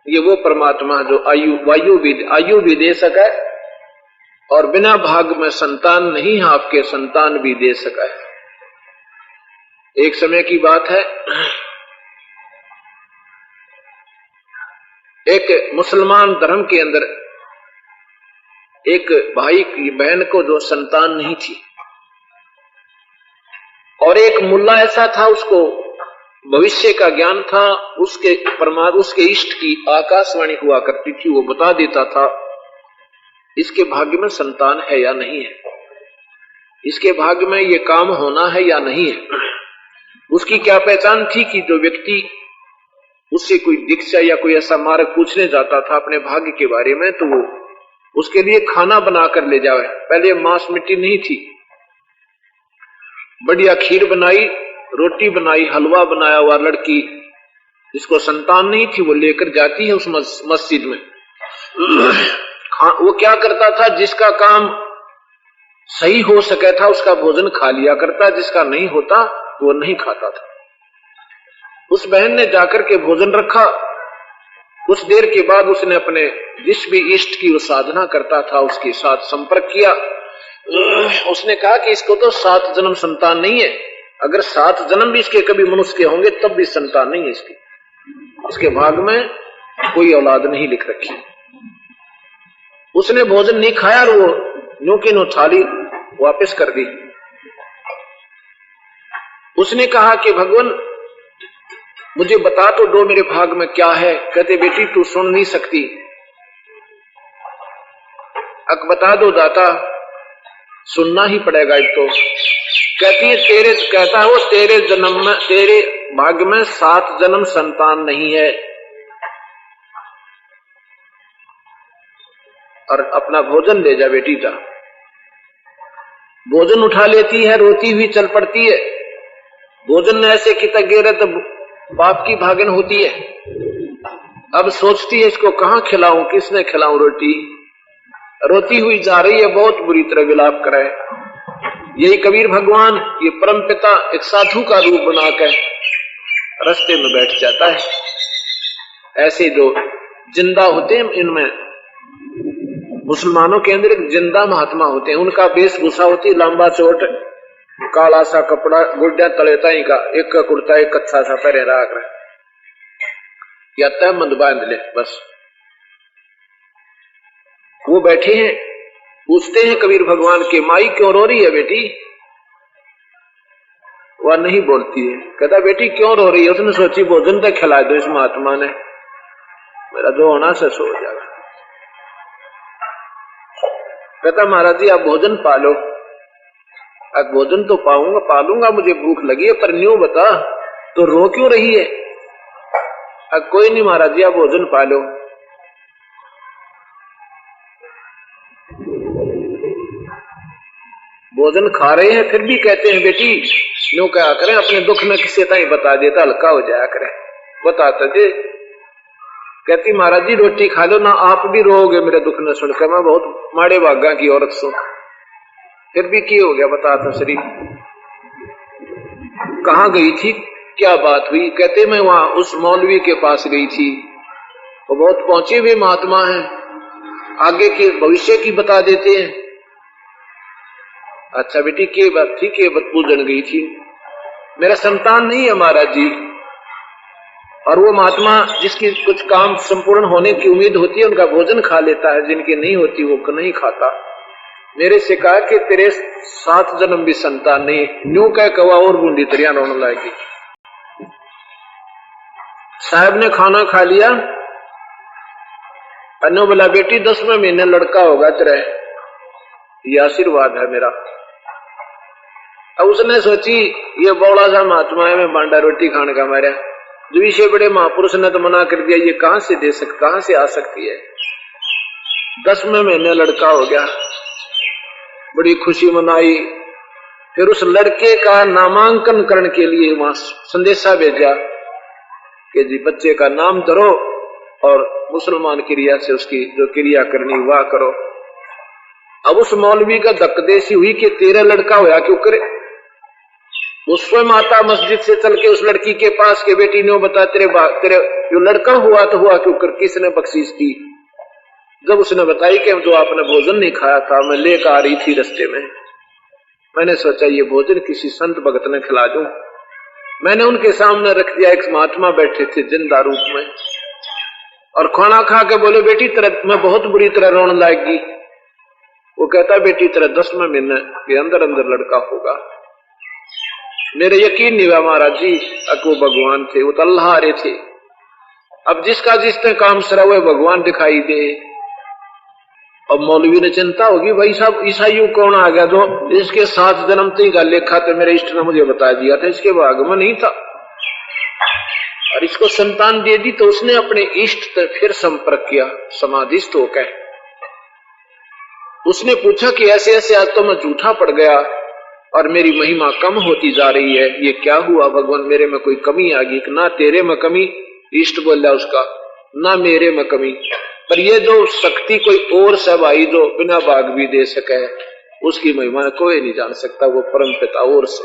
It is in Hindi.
ये वो परमात्मा जो आयु भी दे सका है और बिना भाग में संतान नहीं है आपके संतान भी दे सका है। एक समय की बात है, एक मुसलमान धर्म के अंदर एक भाई की बहन को जो संतान नहीं थी और एक मुल्ला ऐसा था उसको भविष्य का ज्ञान था, उसके इष्ट की आकाशवाणी हुआ करती थी, वो बता देता था इसके भाग्य में संतान है या नहीं है, इसके भाग्य में ये काम होना है या नहीं है। उसकी क्या पहचान थी कि जो व्यक्ति उससे कोई दीक्षा या कोई ऐसा मार्ग पूछने जाता था अपने भाग्य के बारे में तो वो उसके लिए खाना बनाकर ले जावे। पहले मांस मिट्टी नहीं थी, बढ़िया खीर बनाई, रोटी बनाई, हलवा बनाया हुआ, लड़की जिसको संतान नहीं थी वो लेकर जाती है उस मस्जिद में। वो क्या करता था, जिसका काम सही हो सके था उसका भोजन खा लिया करता, जिसका नहीं होता वो नहीं खाता था। उस बहन ने जाकर के भोजन रखा। कुछ देर के बाद उसने अपने जिस भी इष्ट की वो साधना करता था उसके साथ संपर्क किया। उसने कहा कि इसको तो 7 जन्म संतान नहीं है, अगर 7 जन्म भी इसके कभी मनुष्य के होंगे तब भी संतान नहीं है इसकी, इसके भाग में कोई औलाद नहीं लिख रखी। उसने भोजन नहीं खाया और वो न्यू की नो थाली वापस कर दी। उसने कहा कि भगवान मुझे बता तो दो मेरे भाग में क्या है। कहते बेटी तू सुन नहीं सकती, अब बता दो दाता, सुनना ही पड़ेगा एक तो। कहती है कहता है वो तेरे जन्म में, तेरे भाग्य में 7 जन्म संतान नहीं है। और अपना भोजन ले जा बेटी जा। भोजन उठा लेती है, रोती हुई चल पड़ती है। भोजन ने ऐसे की तगेरे तो बाप की भागन होती है। अब सोचती है इसको कहां खिलाऊं, किसने खिलाऊं रोटी। रोती हुई जा रही है, बहुत बुरी तरह विलाप करे। यही कबीर भगवान ये परम पिता एक साधु का रूप बनाकर रास्ते में बैठ जाता है। ऐसे जो जिंदा होते हैं, इनमें मुसलमानों के अंदर एक जिंदा महात्मा होते हैं, उनका वेशभूषा होती है लंबा चोट, काला सा कपड़ा, गुड्डा तलेता ही का, एक का कुर्ता एक कच्चा सा पहरे राख रहे या तहमंद बांध ले बस। वो बैठे हैं, पूछते हैं कबीर भगवान के माई क्यों रो रही है बेटी। वह नहीं बोलती है। कहता बेटी क्यों रो रही है। उसने सोची भोजन तक खिला दो इस महात्मा ने, मेरा जो होना से सो जाएगा। कहता महाराज जी आप भोजन पालो। अब भोजन तो पाऊंगा, पालूंगा, मुझे भूख लगी है, पर न्यू बता तो रो क्यों रही है। अब कोई नहीं महाराज जी आप भोजन पालो। भोजन खा रहे हैं फिर भी कहते हैं बेटी न्यू क्या करें, अपने दुख में किसी तरह बता देता हल्का हो जाया करें, बताते थे। कहती महाराज जी रोटी खा लो ना, आप भी रोओगे मेरे दुख न सुनकर, मैं बहुत माड़े भागा की औरत सो। फिर भी क्या हो गया बताता शरीफ। कहाँ गई थी, क्या बात हुई। कहते मैं वहां उस मौलवी के पास गई थी, वो बहुत पहुंचे हुए महात्मा हैं, आगे के भविष्य की बता देते हैं। अच्छा बेटी के बात थी, के बात पूजन गई थी। मेरा संतान नहीं है महाराज जी। और वो महात्मा जिसकी कुछ काम संपूर्ण होने की उम्मीद होती है उनका भोजन खा लेता है, जिनकी नहीं होती वो नहीं खाता। मेरे से कहा कि तेरे 7 जन्म भी संतान नहीं। न्यू कह कवा और बूंदी तरिया रोने लागी। साहब ने खाना खा लिया। अन्नो बोला बेटी 10वें महीने लड़का होगा तेरे, ये आशीर्वाद है मेरा। अब उसने सोची ये बौड़ा सा महात्मा है, मैं बांडा रोटी खाने का मारा, जो इसे बड़े महापुरुष ने तो मना कर दिया, ये कहां से दे सकता, कहां से आ सकती है। 10वें महीने लड़का हो गया, बड़ी खुशी मनाई। फिर उस लड़के का नामांकन करने के लिए वहां संदेशा भेजा कि जी बच्चे का नाम धरो और मुसलमान क्रिया से उसकी जो क्रिया करनी वह करो। अब उस मौलवी का धक्कदेसी हुई कि तेरा लड़का होया क्यों करे। उसमें माता मस्जिद से चल के उस लड़की के पास के बेटी ने बता तेरे जो लड़का हुआ तो हुआ क्यों, कर किसने बख्शीश की। जब उसने बताई कि जो आपने भोजन नहीं खाया था, मैं लेकर आ रही थी रास्ते में, मैंने सोचा ये भोजन किसी संत भगत ने खिला दूं। मैंने उनके सामने रख दिया। एक महात्मा बैठे थे जिंदा रूप में, और खाना खा के बोले बेटी तेरा मैं बहुत बुरी तरह रोने लगेगी। वो कहता बेटी तेरा 10वें महीने के अंदर अंदर लड़का होगा। मेरे यकीन नहीं हुआ महाराज जी कि वो भगवान थे, वो तो अल्लाह आ रहे थे। अब जिसका जिसने काम सरा हुआ भगवान दिखाई दे। अब मौलवी ने चिंता होगी भाई साहब ईसाइयों कौन आ गया जो इसके 7 जन्मते का लेखा तो मेरे इष्ट ने मुझे बता दिया था, इसके भाग में नहीं था, और इसको संतान दे दी। तो उसने अपने इष्ट से फिर संपर्क किया समाधिस्थ होकर। उसने पूछा कि ऐसे ऐसे आज तो मैं झूठा पड़ गया और मेरी महिमा कम होती जा रही है, ये क्या हुआ भगवान, मेरे में कोई कमी आ गई? ना तेरे में कमी, इष्ट बोल रहा उसका, ना मेरे में कमी, पर ये जो शक्ति कोई और सब आई जो बिना भाग भी दे सके, उसकी महिमा कोई नहीं जान सकता, वो परम पिता और से।